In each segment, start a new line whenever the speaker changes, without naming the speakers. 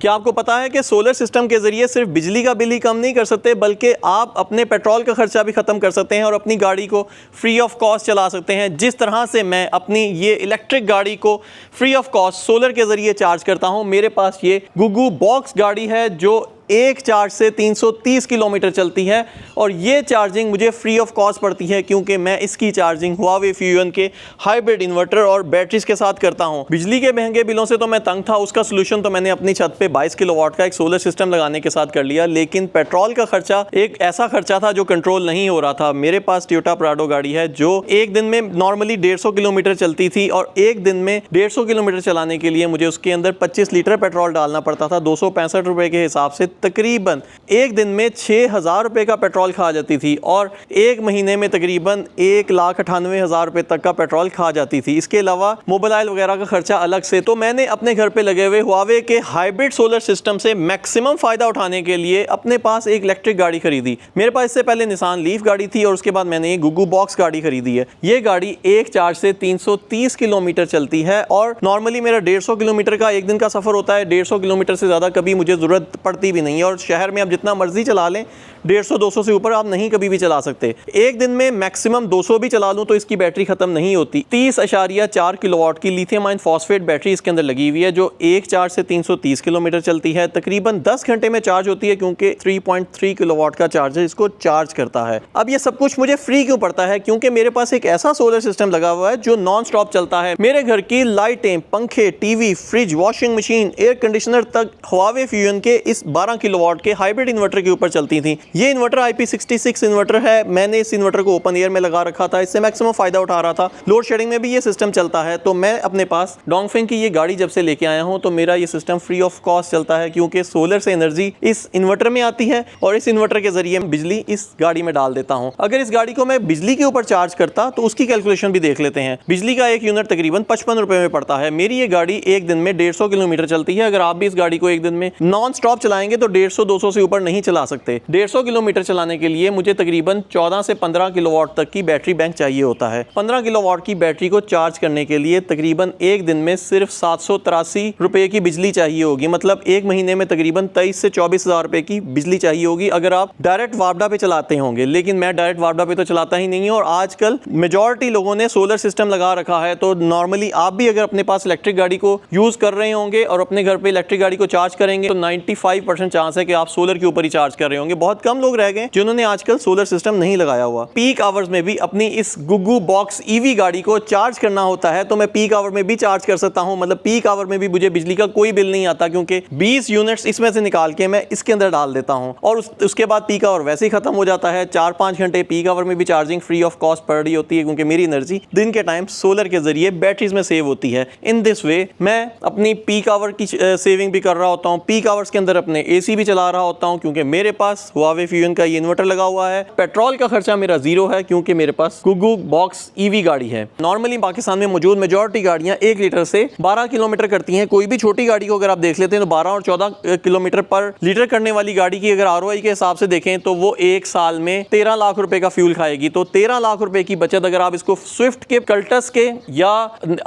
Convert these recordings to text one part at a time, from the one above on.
क्या आपको पता है कि सोलर सिस्टम के जरिए सिर्फ बिजली का बिल ही कम नहीं कर सकते बल्कि आप अपने पेट्रोल का खर्चा भी ख़त्म कर सकते हैं और अपनी गाड़ी को फ्री ऑफ कॉस्ट चला सकते हैं। जिस तरह से मैं अपनी ये इलेक्ट्रिक गाड़ी को फ्री ऑफ कॉस्ट सोलर के ज़रिए चार्ज करता हूँ। मेरे पास ये गुगु बॉक्स गाड़ी है जो एक चार्ज से 330 किलोमीटर चलती है और ये चार्जिंग मुझे फ्री ऑफ कॉस्ट पड़ती है क्योंकि मैं इसकी चार्जिंग हुआवे फ्यूजन के हाइब्रिड इन्वर्टर और बैटरीज के साथ करता हूँ। बिजली के महंगे बिलों से तो मैं तंग था, उसका सोल्यूशन तो मैंने अपनी छत पे 22 किलोवाट का एक सोलर सिस्टम लगाने के साथ कर लिया, लेकिन पेट्रोल का खर्चा एक ऐसा खर्चा था जो कंट्रोल नहीं हो रहा था। मेरे पास टोयोटा प्राडो गाड़ी है जो एक दिन में नॉर्मली 150 किलोमीटर चलती थी और एक दिन में 150 किलोमीटर चलाने के लिए मुझे उसके अंदर 25 लीटर पेट्रोल डालना पड़ता था। 265 रुपए के हिसाब से तकरीबन एक दिन में 6,000 रुपए का पेट्रोल खा जाती थी और एक महीने में तकरीबन 1,98,000 रुपए तक का पेट्रोल खा जाती थी। इसके अलावा मोबाइल वगैरह का खर्चा अलग से। तो मैंने अपने घर पे लगे हुए हुआवे के हाइब्रिड सोलर सिस्टम से मैक्सिमम फायदा उठाने के लिए अपने पास एक इलेक्ट्रिक गाड़ी खरीदी। मेरे पास इससे पहले निसान लीफ गाड़ी थी और उसके बाद मैंने ये गुगु बॉक्स गाड़ी खरीदी है। ये गाड़ी एक चार्ज से 330 किलोमीटर चलती है और नॉर्मली मेरा 150 किलोमीटर का एक दिन का सफर होता है। 150 किलोमीटर से ज्यादा कभी मुझे जरूरत पड़ती भी नहीं है और शहर में आप जितना मर्जी चला लें 150-200 से ऊपर आप नहीं कभी भी चला सकते। एक दिन में मैक्सिमम 200 भी चला लूं तो इसकी बैटरी खत्म नहीं होती। 30.4 किलोवाट की लिथियम आयन फॉस्फेट बैटरी इसके अंदर लगी हुई है जो एक चार्ज से 330 किलोमीटर चलती है। तकरीबन 10 घंटे में चार्ज होती है क्योंकि 3.3 किलोवाट का चार्जर इसको चार्ज करता है। अब ये सब कुछ मुझे फ्री क्यों पड़ता है? क्योंकि मेरे पास एक ऐसा सोलर सिस्टम लगा हुआ है जो नॉन स्टॉप चलता है। मेरे घर की लाइटें, पंखे, TV, fridge, washing machine, air conditioner तक हुआवे फ्यूजन के इस 12 किलोवाट के हाइब्रिड इन्वर्टर के ऊपर चलती थी। ये इन्वर्टर IP66 इन्वर्टर है। मैंने इस इन्वर्टर को ओपन एयर में लगा रखा था, इससे मैक्सिमम फायदा उठा रहा था। लोड शेडिंग में भी ये सिस्टम चलता है। तो मैं अपने पास डोंगफेंग की ये गाड़ी जब से लेके आया हूं तो मेरा ये सिस्टम फ्री ऑफ कॉस्ट चलता है क्योंकि सोलर से एनर्जी इस इन्वर्टर में आती है और इस इन्वर्टर के जरिए बिजली इस गाड़ी में डाल देता हूं। अगर इस गाड़ी को मैं बिजली के ऊपर चार्ज करता तो उसकी कैलकुलेशन भी देख लेते हैं। बिजली का एक यूनिट तकरीबन 55 रुपए में पड़ता है। मेरी ये गाड़ी एक दिन में 150 किलोमीटर चलती है। अगर आप भी इस गाड़ी को एक दिन में नॉन स्टॉप चलाएंगे तो 150-200 से ऊपर नहीं चला सकते। 150 किलोमीटर चलाने के लिए मुझे तकरीबन 14 से 15 किलोवाट तक की बैटरी बैंक चाहिए होता है। 15 किलोवाट की बैटरी को चार्ज करने के लिए तकरीबन एक दिन में सिर्फ 783 रुपए की बिजली चाहिए होगी। मतलब एक महीने में तकरीबन 23 से 24,000 रुपए की बिजली चाहिए होगी अगर आप डायरेक्ट वापडा पे चलाते होंगे। लेकिन मैं डायरेक्ट वापडा पे तो चलाता ही नहीं हूँ और आजकल मेजॉरिटी लोगों ने सोलर सिस्टम लगा रखा है। तो नॉर्मली आप भी अगर अपने पास इलेक्ट्रिक गाड़ी को यूज कर रहे होंगे और अपने घर पे इलेक्ट्रिक गाड़ी को चार्ज करेंगे तो 95% चांस है कि आप सोलर के ऊपर ही चार्ज कर रहे होंगे। बहुत कम लोग रह गए जिन्होंने आजकल सोलर सिस्टम नहीं लगाया हुआ। पीक आवर्स में भी अपनी इस गुगु बॉक्स ईवी गाड़ी को चार्ज करना होता है तो मैं पीक आवर में भी चार्ज कर सकता हूं। मतलब पीक आवर में भी मुझे बिजली का कोई बिल नहीं आता क्योंकि 20 यूनिट्स इसमें से निकाल के मैं इसके अंदर डाल देता हूं और उसके बाद पीक आवर वैसे ही खत्म हो जाता है। 4-5 घंटे पीक आवर में भी चार्जिंग फ्री ऑफ कॉस्ट पड़ रही होती है क्योंकि मेरी एनर्जी दिन के टाइम सोलर के जरिए बैटरीज में सेव होती है। इन दिस वे मैं अपनी पीक आवर की सेविंग भी कर रहा होता हूँ। पीक आवर्स के अंदर अपने AC भी चला रहा होता हूँ क्योंकि मेरे पास हुआवे फ्यूजन का ये इन्वर्टर लगा हुआ है। पेट्रोल का खर्चा मेरा जीरो है क्योंकि मेरे पास गुगु बॉक्स ईवी गाड़ी है। नॉर्मली पाकिस्तान में मौजूद मेजॉरिटी गाड़ियां 1 लीटर से 12 किलोमीटर करती हैं। कोई भी छोटी गाड़ी को अगर आप देख लेते हैं तो 12 और 14 किलोमीटर पर लीटर करने वाली गाड़ी की अगर ROI के हिसाब से देखें तो वो एक साल में 13 लाख रुपए का फ्यूल खाएगी। तो 13 लाख रुपए की बचत अगर आप इसको स्विफ्ट के, कल्टस के या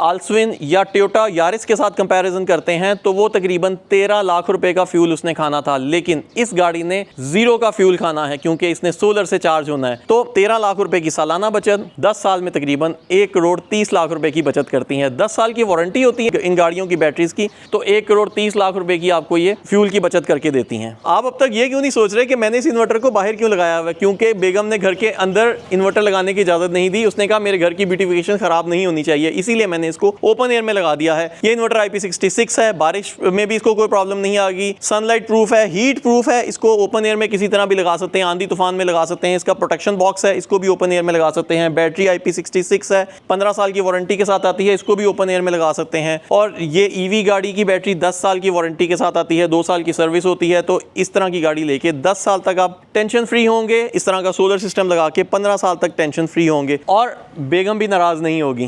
आल्सविन या टोयोटा यारिस के साथ कंपैरिजन करते हैं तो वो तकरीबन 13 लाख रुपए का फ्यूल उसने खाना था। लेकिन इस गाड़ी ने जीरो का फ्यूल खाना है क्योंकि इसने सोलर से चार्ज होना है। तो 13 लाख रुपए की सालाना बचत 10 साल में तकरीबन 1,30,00,000 रुपए की बचत करती है। 10 साल की वारंटी होती है इन गाड़ियों की बैटरीज की, तो 1,30,00,000 रुपए की आपको ये फ्यूल की बचत करके देती हैं। आप अब तक ये क्यों नहीं सोच रहे कि मैंने इस इन्वर्टर को बाहर क्यों लगाया हुआ है? क्योंकि बेगम ने घर के अंदर इन्वर्टर लगाने की इजाजत नहीं दी। उसने कहा मेरे घर की ब्यूटिफिकेशन खराब नहीं होनी चाहिए, इसीलिए मैंने इसको ओपन एयर में लगा दिया है। ये इन्वर्टर IP66 है, बारिश में भी इसको कोई प्रॉब्लम नहीं आएगी, सनलाइट प्रूफ है, हीट प्रूफ है। इसको ओपन एयर में किसी तरह भी लगा सकते हैं, आंधी तूफान में लगा सकते हैं। इसका प्रोटेक्शन बॉक्स है, इसको भी ओपन एयर में लगा सकते हैं। बैटरी IP66 है, 15 साल की वारंटी के साथ आती है, इसको भी ओपन एयर में लगा सकते हैं। और ये ईवी गाड़ी की बैटरी 10 साल की वारंटी के साथ आती है, 2 साल की सर्विस होती है। तो इस तरह की गाड़ी लेके 10 साल तक आप टेंशन फ्री होंगे। इस तरह का सोलर सिस्टम लगा के 15 साल तक टेंशन फ्री होंगे और बेगम भी नाराज नहीं होगी।